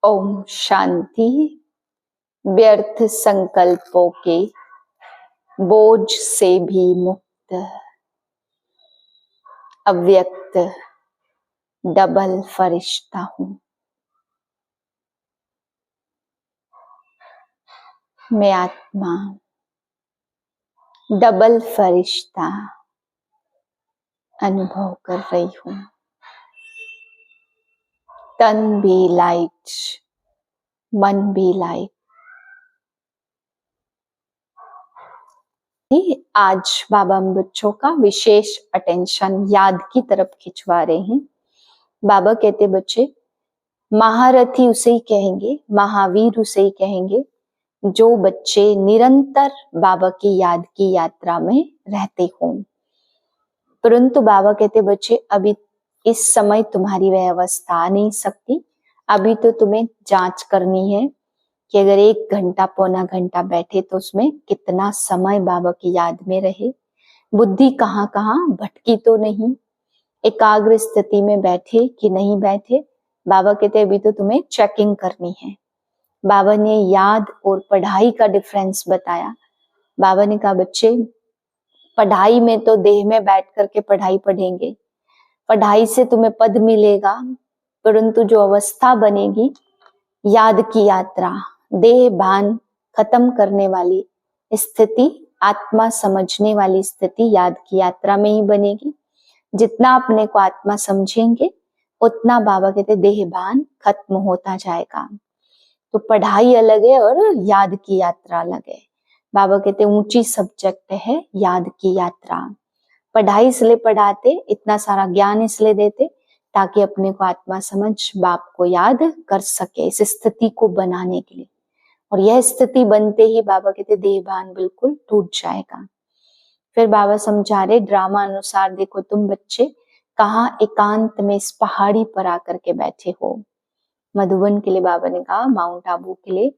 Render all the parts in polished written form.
ओम शांति। व्यर्थ संकल्पों के बोझ से भी मुक्त अव्यक्त डबल फरिश्ता हूँ। मैं आत्मा डबल फरिश्ता अनुभव कर रही हूँ। तन भी लाइट, मन भी लाइट। आज बाबा हम बच्चों का विशेष अटेंशन याद की तरफ खिंचवा रहे हैं। बाबा कहते बच्चे, महारथी उसे ही कहेंगे, महावीर उसे ही कहेंगे जो बच्चे निरंतर बाबा की याद की यात्रा में रहते हों। परंतु बाबा कहते बच्चे, अभी इस समय तुम्हारी वह अवस्था आ नहीं सकती। अभी तो तुम्हें जांच करनी है कि अगर 1 घंटा पौना घंटा बैठे तो उसमें कितना समय बाबा की याद में रहे, बुद्धि कहाँ कहाँ भटकी तो नहीं, एकाग्र स्थिति में बैठे कि नहीं बैठे। बाबा कहते अभी तो तुम्हें चेकिंग करनी है। बाबा ने याद और पढ़ाई का डिफरेंस बताया। बाबा ने कहा बच्चे, पढ़ाई में तो देह में बैठ करके पढ़ाई पढ़ेंगे, पढ़ाई से तुम्हें पद मिलेगा, परंतु जो अवस्था बनेगी याद की यात्रा, देह भान खत्म करने वाली स्थिति, आत्मा समझने वाली स्थिति याद की यात्रा में ही बनेगी। जितना अपने को आत्मा समझेंगे उतना बाबा कहते देह भान खत्म होता जाएगा। तो पढ़ाई अलग है और याद की यात्रा अलग है। बाबा कहते ऊंची सब्जेक्ट है याद की यात्रा। पढ़ाई इसलिए पढ़ाते, इतना सारा ज्ञान इसलिए देते ताकि अपने को आत्मा समझ बाप को याद कर सके, इस स्थिति को बनाने के लिए। और यह स्थिति बनते ही बाबा कहते देह भान बिल्कुल टूट जाएगा। फिर बाबा समझा रहे ड्रामा अनुसार, देखो तुम बच्चे कहाँ एकांत में इस पहाड़ी पर आकर के बैठे हो। मधुबन के लिए बाबा ने कहा, माउंट आबू के लिए,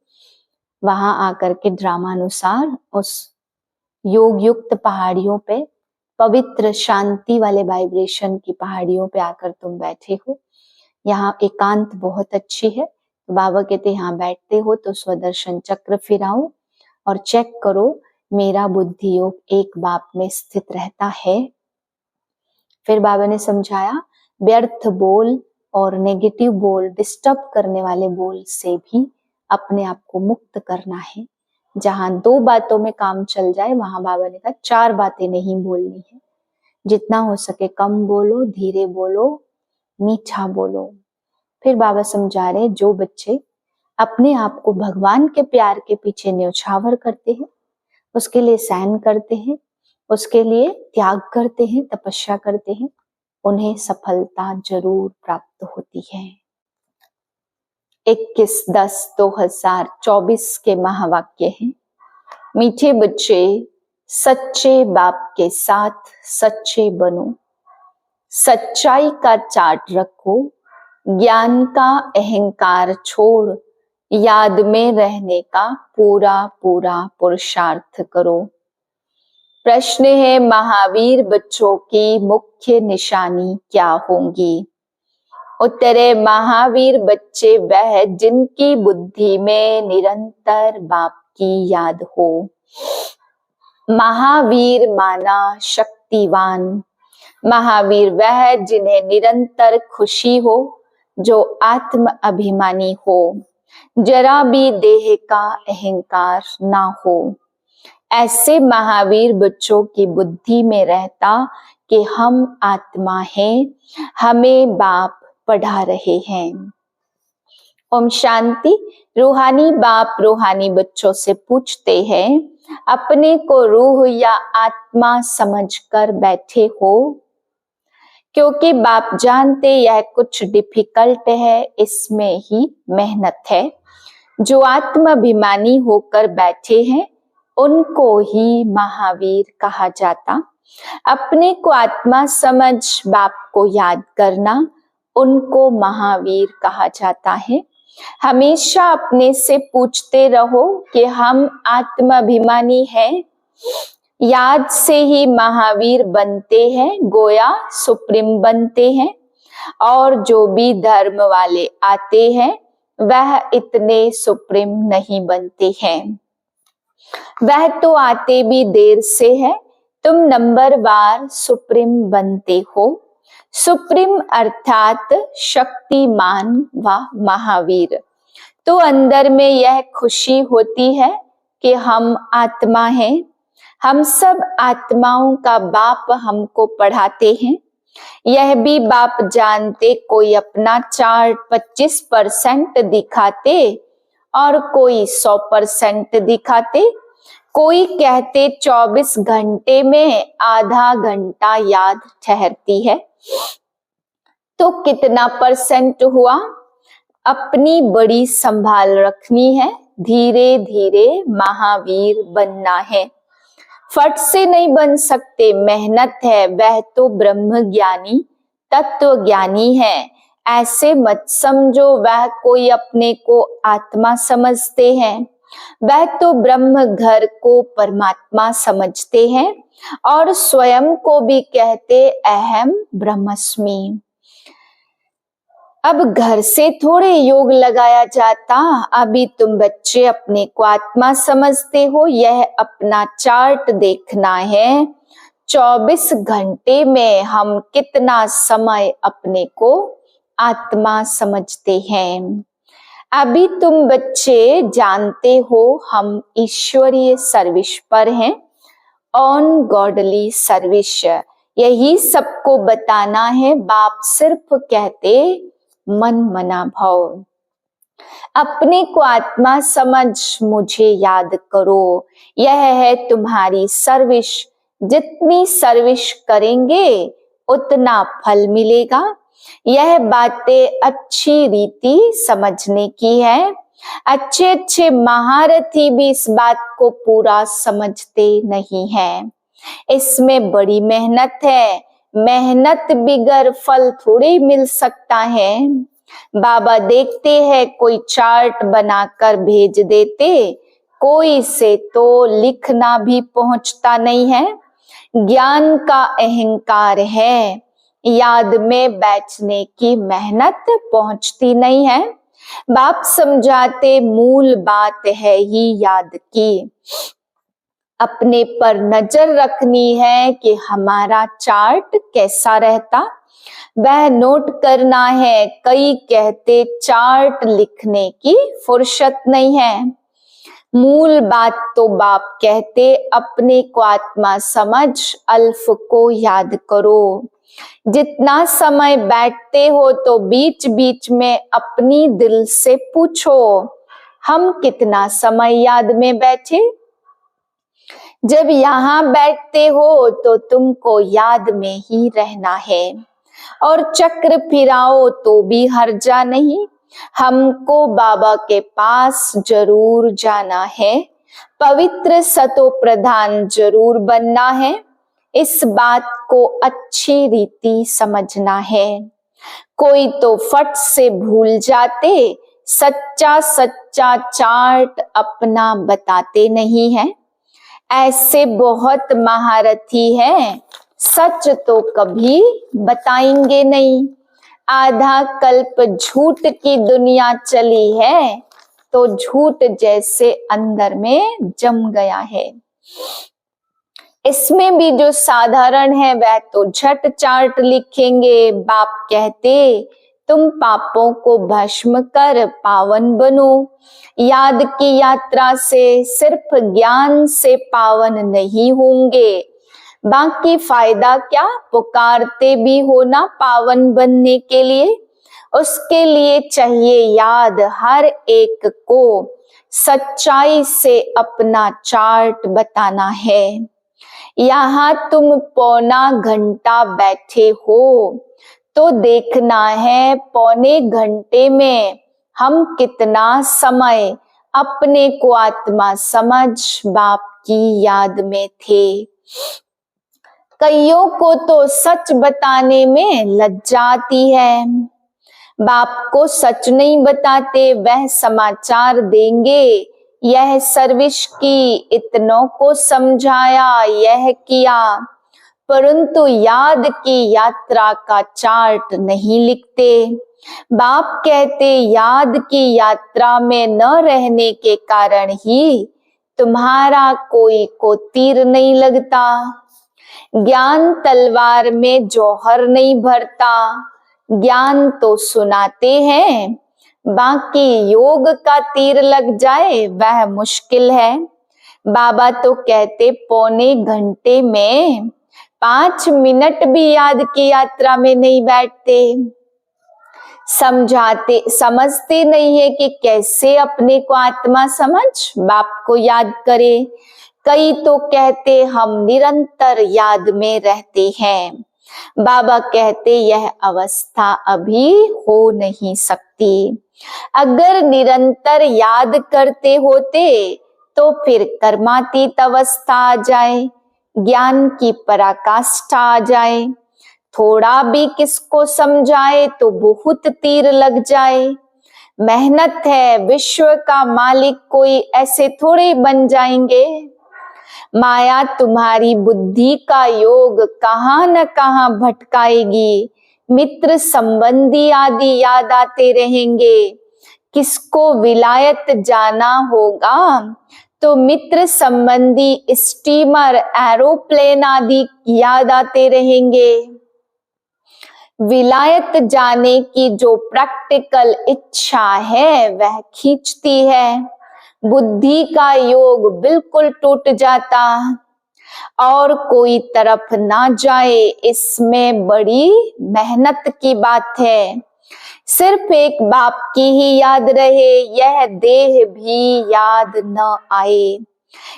वहां आकर के ड्रामा अनुसार उस योग युक्त पहाड़ियों पे, पवित्र शांति वाले वाइब्रेशन की पहाड़ियों पे आकर तुम बैठे हो। यहाँ एकांत बहुत अच्छी है। तो बाबा कहते यहाँ बैठते हो तो स्वदर्शन चक्र फिराओ और चेक करो मेरा बुद्धि योग एक बाप में स्थित रहता है। फिर बाबा ने समझाया व्यर्थ बोल और नेगेटिव बोल, डिस्टर्ब करने वाले बोल से भी अपने आप को मुक्त करना है। जहां 2 बातों में काम चल जाए वहां बाबा ने कहा 4 बातें नहीं बोलनी है। जितना हो सके कम बोलो, धीरे बोलो, मीठा बोलो। फिर बाबा समझा रहे जो बच्चे अपने आप को भगवान के प्यार के पीछे न्यौछावर करते हैं, उसके लिए सहन करते हैं, उसके लिए त्याग करते हैं, तपस्या करते हैं, उन्हें सफलता जरूर प्राप्त होती है। 21/10/2024 के महावाक्य हैं, मीठे बच्चे सच्चे बाप के साथ सच्चे बनो, सच्चाई का चार्ट रखो, ज्ञान का अहंकार छोड़ याद में रहने का पूरा पूरा पुरुषार्थ करो। प्रश्न है महावीर बच्चों की मुख्य निशानी क्या होंगी? उत्तर है महावीर बच्चे वह जिनकी बुद्धि में निरंतर बाप की याद हो। महावीर माना शक्तिवान। महावीर वह जिन्हें निरंतर खुशी हो, जो आत्म अभिमानी हो, जरा भी देह का अहंकार ना हो। ऐसे महावीर बच्चों की बुद्धि में रहता कि हम आत्मा हैं, हमें बाप पढ़ा रहे हैं। ओम शांति। रूहानी बाप रूहानी बच्चों से पूछते हैं, अपने को रूह या आत्मा समझकर बैठे हो? क्योंकि बाप जानते यह कुछ डिफिकल्ट है, इसमें ही मेहनत है। जो आत्माभिमानी होकर बैठे हैं उनको ही महावीर कहा जाता। अपने को आत्मा समझ बाप को याद करना, उनको महावीर कहा जाता है। हमेशा अपने से पूछते रहो कि हम आत्माभिमानी हैं। याद से ही महावीर बनते हैं, गोया सुप्रीम बनते हैं। और जो भी धर्म वाले आते हैं वह इतने सुप्रीम नहीं बनते हैं। वह तो आते भी देर से है, तुम नंबरवार सुप्रीम बनते हो। सुप्रीम अर्थात शक्तिमान व महावीर। तो अंदर में यह खुशी होती है कि हम आत्मा हैं। हम सब आत्माओं का बाप हमको पढ़ाते हैं। यह भी बाप जानते, कोई अपना चार्ट 25% दिखाते और कोई 100% दिखाते। कोई कहते 24 घंटे में आधा घंटा याद ठहरती है। तो कितना % हुआ? अपनी बड़ी संभाल रखनी है, धीरे धीरे महावीर बनना है। फट से नहीं बन सकते, मेहनत है। वह तो ब्रह्म ज्ञानी तत्व ज्ञानी है। ऐसे मत समझो वह कोई अपने को आत्मा समझते हैं। वह तो ब्रह्म घर को परमात्मा समझते हैं और स्वयं को भी कहते अहम ब्रह्मस्मि। अब घर से थोड़े योग लगाया जाता। अभी तुम बच्चे अपने को आत्मा समझते हो। यह अपना चार्ट देखना है, 24 घंटे में हम कितना समय अपने को आत्मा समझते हैं। अभी तुम बच्चे जानते हो हम ईश्वरीय सर्विस पर हैं, ऑन गॉडली सर्विस। यही सबको बताना है। बाप सिर्फ कहते मन मना भाव। अपने को आत्मा समझ मुझे याद करो। यह है तुम्हारी सर्विस। जितनी सर्विस करेंगे उतना फल मिलेगा। यह बातें अच्छी रीति समझने की है। अच्छे अच्छे महारथी भी इस बात को पूरा समझते नहीं हैं। इसमें बड़ी मेहनत है। मेहनत बिगर फल थोड़ी मिल सकता है। बाबा देखते हैं कोई चार्ट बनाकर भेज देते, कोई से तो लिखना भी पहुंचता नहीं है। ज्ञान का अहंकार है, याद में बैठने की मेहनत पहुंचती नहीं है। बाप समझाते मूल बात है ही याद की। अपने पर नजर रखनी है कि हमारा चार्ट कैसा रहता, वह नोट करना है। कई कहते चार्ट लिखने की फुर्सत नहीं है। मूल बात तो बाप कहते अपने को आत्मा समझ, अल्फ को याद करो। जितना समय बैठते हो तो बीच बीच में अपनी दिल से पूछो, हम कितना समय याद में बैठे। जब यहाँ बैठते हो तो तुमको याद में ही रहना है और चक्र फिराओ तो भी हर्जा नहीं। हमको बाबा के पास जरूर जाना है, पवित्र सतो प्रधान जरूर बनना है। इस बात को अच्छी रीति समझना है। कोई तो फट से भूल जाते, सच्चा सच्चा चार्ट अपना बताते नहीं है। ऐसे बहुत महारथी हैं, सच तो कभी बताएंगे नहीं। आधा कल्प झूठ की दुनिया चली है तो झूठ जैसे अंदर में जम गया है। इसमें भी जो साधारण है वह तो झट चार्ट लिखेंगे। बाप कहते तुम पापों को भस्म कर पावन बनो। याद की यात्रा से सिर्फ ज्ञान से पावन नहीं होंगे, बाकी फायदा क्या। पुकारते भी हो ना पावन बनने के लिए, उसके लिए चाहिए याद। हर एक को सच्चाई से अपना चार्ट बताना है। यहाँ तुम पौना घंटा बैठे हो तो देखना है पौने घंटे में हम कितना समय अपने को आत्मा समझ बाप की याद में थे। कईयों को तो सच बताने में लज्जा आती है। बाप को सच नहीं बताते, वह समाचार देंगे यह सर्विस की, इतनों को समझाया, यह किया, परंतु याद की यात्रा का चार्ट नहीं लिखते। बाप कहते याद की यात्रा में न रहने के कारण ही तुम्हारा कोई को तीर नहीं लगता। ज्ञान तलवार में जौहर नहीं भरता। ज्ञान तो सुनाते हैं, बाकी योग का तीर लग जाए वह मुश्किल है। बाबा तो कहते पौने घंटे में 5 मिनट भी याद की यात्रा में नहीं बैठते। समझते नहीं है कि कैसे अपने को आत्मा समझ बाप को याद करे। कई तो कहते हम निरंतर याद में रहते हैं। बाबा कहते यह अवस्था अभी हो नहीं सकती। अगर निरंतर याद करते होते तो फिर कर्मातीत अवस्था आ जाए, ज्ञान की पराकाष्ठा आ जाए। थोड़ा भी किसको समझाए तो बहुत तीर लग जाए। मेहनत है, विश्व का मालिक कोई ऐसे थोड़े बन जाएंगे। माया तुम्हारी बुद्धि का योग कहाँ न कहाँ भटकाएगी। मित्र संबंधी आदि याद आते रहेंगे। किसको विलायत जाना होगा तो मित्र संबंधी स्टीमर, एरोप्लेन आदि याद आते रहेंगे। विलायत जाने की जो प्रैक्टिकल इच्छा है वह खींचती है। बुद्धि का योग बिल्कुल टूट जाता और कोई तरफ ना जाए, इसमें बड़ी मेहनत की बात है। सिर्फ एक बाप की ही याद रहे, यह देह भी याद न आए।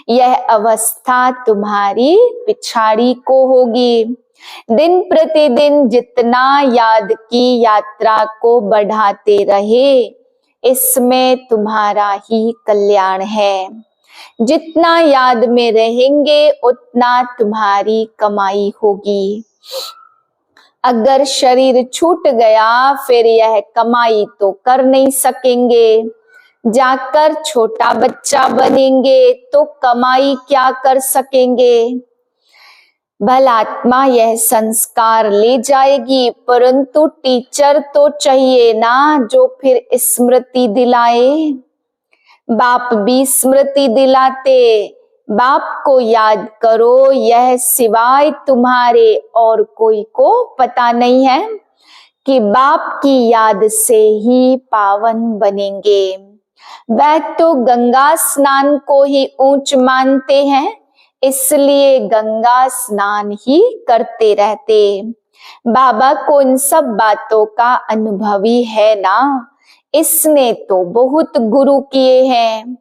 यह अवस्था तुम्हारी पिछाड़ी को होगी। दिन प्रतिदिन जितना याद की यात्रा को बढ़ाते रहे, इसमें तुम्हारा ही कल्याण है। जितना याद में रहेंगे उतना तुम्हारी कमाई होगी। अगर शरीर छूट गया फिर यह कमाई तो कर नहीं सकेंगे। जाकर छोटा बच्चा बनेंगे तो कमाई क्या कर सकेंगे। भल आत्मा यह संस्कार ले जाएगी, परंतु टीचर तो चाहिए ना जो फिर स्मृति दिलाए। बाप भी स्मृति दिलाते, बाप को याद करो, यह सिवाय तुम्हारे और कोई को पता नहीं है कि बाप की याद से ही पावन बनेंगे। वह तो गंगा स्नान को ही ऊंच मानते हैं, इसलिए गंगा स्नान ही करते रहते। बाबा को इन सब बातों का अनुभव ही है ना, इसने तो बहुत गुरु किए हैं।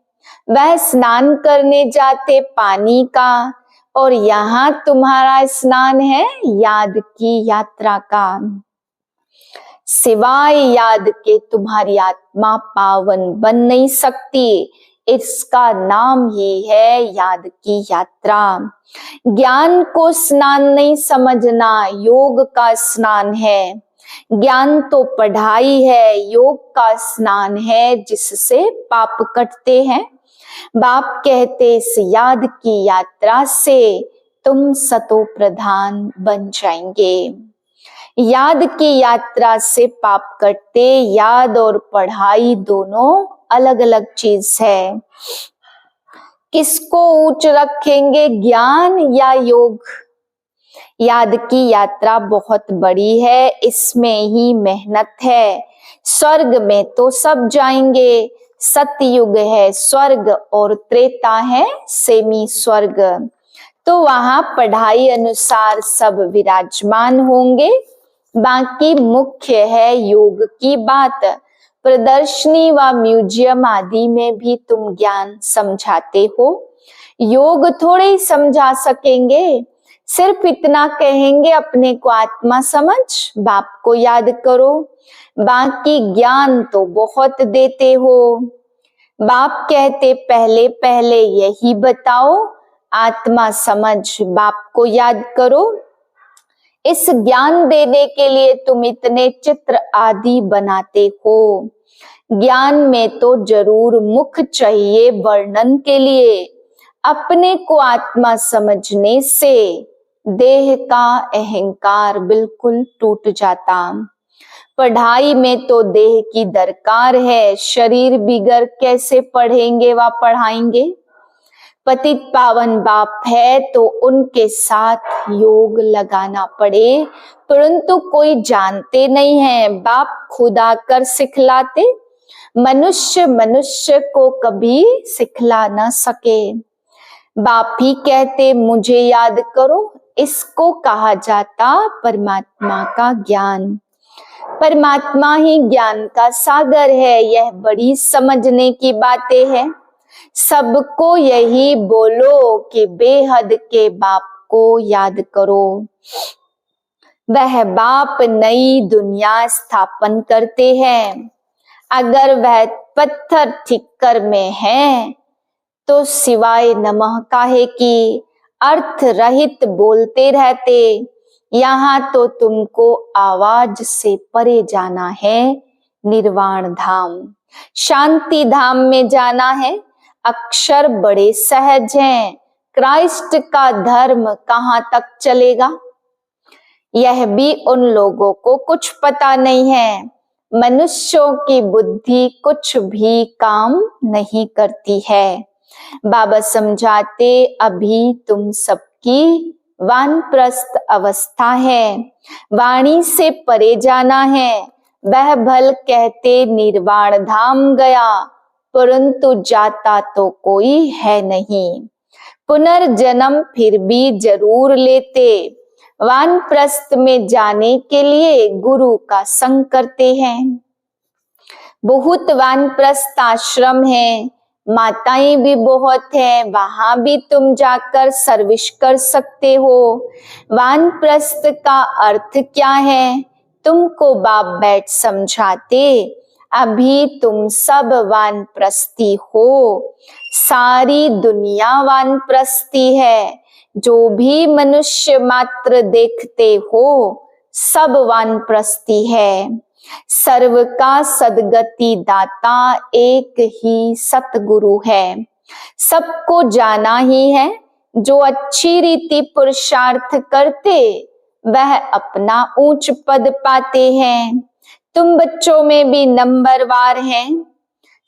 वह स्नान करने जाते पानी का और यहाँ तुम्हारा स्नान है याद की यात्रा का। सिवाय याद के तुम्हारी आत्मा पावन बन नहीं सकती। इसका नाम ही है याद की यात्रा। ज्ञान को स्नान नहीं समझना, योग का स्नान है। ज्ञान तो पढ़ाई है, योग का स्नान है जिससे पाप कटते हैं। बाप कहते इस याद की यात्रा से तुम सतो प्रधान बन जाएंगे। याद की यात्रा से पाप कटते। याद और पढ़ाई दोनों अलग अलग चीज है। किसको ऊंच रखेंगे, ज्ञान या योग। याद की यात्रा बहुत बड़ी है, इसमें ही मेहनत है। स्वर्ग में तो सब जाएंगे, सतयुग है स्वर्ग और त्रेता है सेमी स्वर्ग। तो वहां पढ़ाई अनुसार सब विराजमान होंगे। बाकी मुख्य है योग की बात। प्रदर्शनी व म्यूजियम आदि में भी तुम ज्ञान समझाते हो, योग थोड़े ही समझा सकेंगे। सिर्फ इतना कहेंगे अपने को आत्मा समझ, बाप को याद करो। बाकी ज्ञान तो बहुत देते हो। बाप कहते पहले पहले यही बताओ, आत्मा समझ, बाप को याद करो। इस ज्ञान देने के लिए तुम इतने चित्र आदि बनाते हो। ज्ञान में तो जरूर मुख चाहिए वर्णन के लिए। अपने को आत्मा समझने से देह का अहंकार बिल्कुल टूट जाता। पढ़ाई में तो देह की दरकार है, शरीर बिगर कैसे पढ़ेंगे व पढ़ाएंगे। पतित पावन बाप है तो उनके साथ योग लगाना पड़े, परंतु कोई जानते नहीं है। बाप खुद आकर सिखलाते, मनुष्य मनुष्य को कभी सिखला न सके। बाप ही कहते मुझे याद करो, इसको कहा जाता परमात्मा का ज्ञान। परमात्मा ही ज्ञान का सागर है, यह बड़ी समझने की बातें हैं। सबको यही बोलो कि बेहद के बाप को याद करो। वह बाप नई दुनिया स्थापन करते हैं। अगर वह पत्थर ठिक्कर में है तो सिवाय नमः काहे की अर्थ रहित बोलते रहते। यहाँ तो तुमको आवाज से परे जाना है, निर्वाण धाम, शांति धाम में जाना है। अक्षर बड़े सहज हैं, क्राइस्ट का धर्म कहाँ तक चलेगा, यह भी उन लोगों को कुछ पता नहीं है। मनुष्यों की बुद्धि कुछ भी काम नहीं करती है। बाबा समझाते अभी तुम सबकी वानप्रस्थ अवस्था है, वाणी से परे जाना है। वह भल कहते निर्वाण धाम गया, परंतु जाता तो कोई है नहीं। पुनर्जन्म फिर भी जरूर लेते, वानप्रस्थ में जाने के लिए गुरु का संग करते हैं। बहुत वानप्रस्थ आश्रम है, माताएं भी बहुत है, वहां भी तुम जाकर सर्विस कर सकते हो। वानप्रस्थ का अर्थ क्या है तुमको बाप बैठ समझाते। अभी तुम सब वानप्रस्थी हो, सारी दुनिया वानप्रस्थी है। जो भी मनुष्य मात्र देखते हो सब वानप्रस्थी है। सर्व का सदगति दाता एक ही सतगुरु है। सबको जाना ही है, जो अच्छी रीति पुरुषार्थ करते वह अपना ऊंच पद पाते हैं। तुम बच्चों में भी नंबरवार हैं,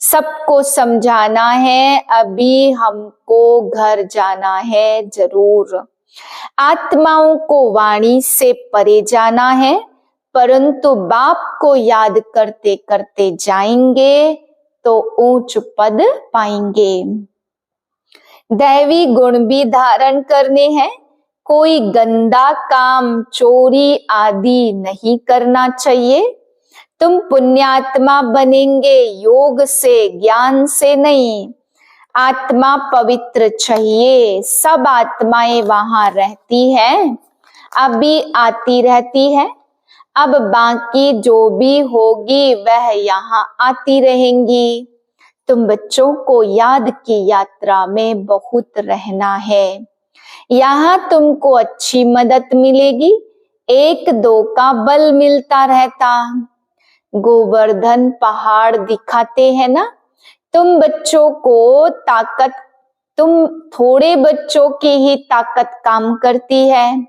सबको समझाना है। अभी हमको घर जाना है जरूर। आत्माओं को वाणी से परे जाना है, परंतु बाप को याद करते करते जाएंगे तो ऊंच पद पाएंगे। दैवी गुण भी धारण करने हैं। कोई गंदा काम, चोरी आदि नहीं करना चाहिए। तुम पुण्यात्मा बनेंगे योग से, ज्ञान से नहीं। आत्मा पवित्र चाहिए। सब आत्माएं वहां रहती हैं, अभी आती रहती है। अब बाकी जो भी होगी वह यहाँ आती रहेंगी। तुम बच्चों को याद की यात्रा में बहुत रहना है। यहाँ तुमको अच्छी मदद मिलेगी, एक दो का बल मिलता रहता। गोवर्धन पहाड़ दिखाते हैं ना, तुम बच्चों को ताकत, तुम थोड़े बच्चों की ही ताकत काम करती है।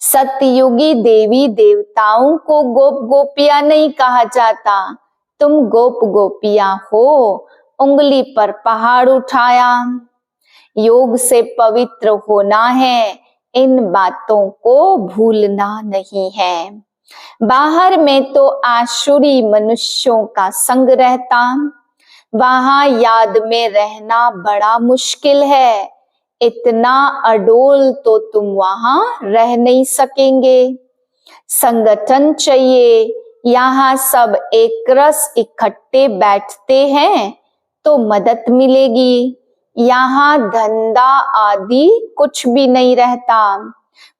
सतयुगी देवी देवताओं को गोप गोपियां नहीं कहा जाता। तुम गोप गोपियां हो, उंगली पर पहाड़ उठाया। योग से पवित्र होना है, इन बातों को भूलना नहीं है। बाहर में तो आसुरी मनुष्यों का संग रहता, वहां याद में रहना बड़ा मुश्किल है। इतना अडोल तो तुम वहां रह नहीं सकेंगे। संगठन चाहिए। यहाँ सब एक रस इकट्ठे बैठते हैं तो मदद मिलेगी। यहाँ धंधा आदि कुछ भी नहीं रहता।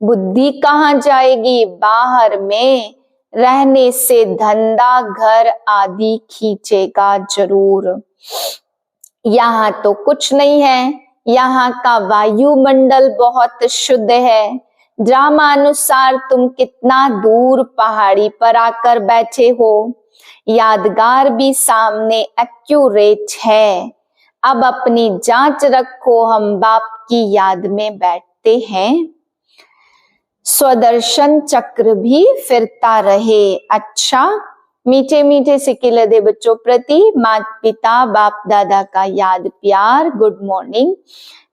बुद्धि कहाँ जाएगी, बाहर में रहने से धंधा घर आदि खींचेगा जरूर। यहाँ तो कुछ नहीं है। यहाँ का वायुमंडल बहुत शुद्ध है। ड्रामानुसार तुम कितना दूर पहाड़ी पर आकर बैठे हो। यादगार भी सामने एक्यूरेट है। अब अपनी जांच रखो, हम बाप की याद में बैठते हैं। स्वदर्शन चक्र भी फिरता रहे। अच्छा, मीठे मीठे सिक्के लदे बच्चों प्रति माता पिता बाप दादा का याद प्यार गुड मॉर्निंग।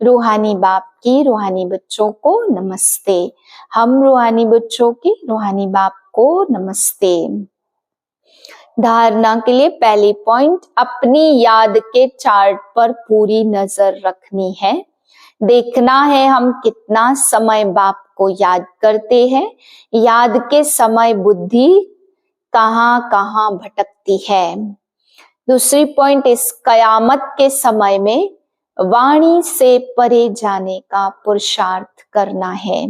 रूहानी बाप की रूहानी बच्चों को नमस्ते। हम रूहानी बच्चों की रूहानी बाप को नमस्ते। धारणा के लिए पहली पॉइंट, अपनी याद के चार्ट पर पूरी नजर रखनी है। देखना है हम कितना समय बाप को याद करते हैं। याद के समय बुद्धि कहाँ कहाँ भटकती है। दूसरी पॉइंट, इस कयामत के समय में वाणी से परे जाने का पुरुषार्थ करना है।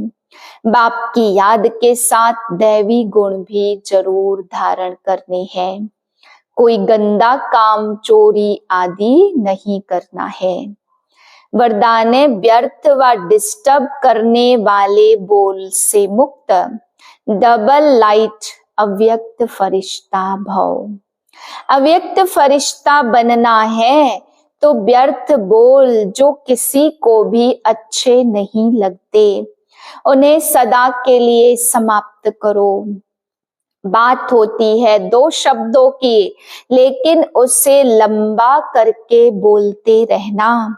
बाप की याद के साथ दैवी गुण भी जरूर धारण करने हैं। कोई गंदा काम, चोरी आदि नहीं करना है। वरदान है, व्यर्थ व डिस्टर्ब करने वाले बोल से मुक्त, डबल लाइट अव्यक्त फरिश्ता भव। अव्यक्त फरिश्ता बनना है तो व्यर्थ बोल जो किसी को भी अच्छे नहीं लगते, उन्हें सदा के लिए समाप्त करो। बात होती है 2 शब्दों की, लेकिन उसे लंबा करके बोलते रहना,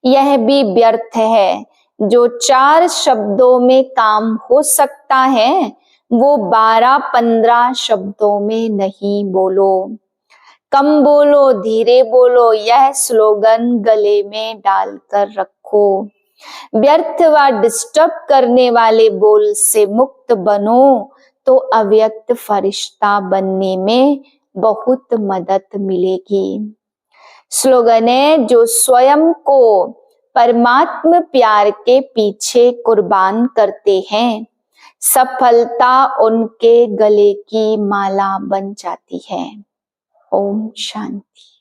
यह भी व्यर्थ है। जो 4 शब्दों में काम हो सकता है, वो 12-15 शब्दों में नहीं बोलो। कम बोलो, धीरे बोलो, यह स्लोगन गले में डालकर रखो। व्यर्थ व डिस्टर्ब करने वाले बोल से मुक्त बनो तो अव्यक्त फरिश्ता बनने में बहुत मदद मिलेगी। स्लोगन है, जो स्वयं को परमात्म प्यार के पीछे कुर्बान करते हैं, सफलता उनके गले की माला बन जाती है। ओम शांति।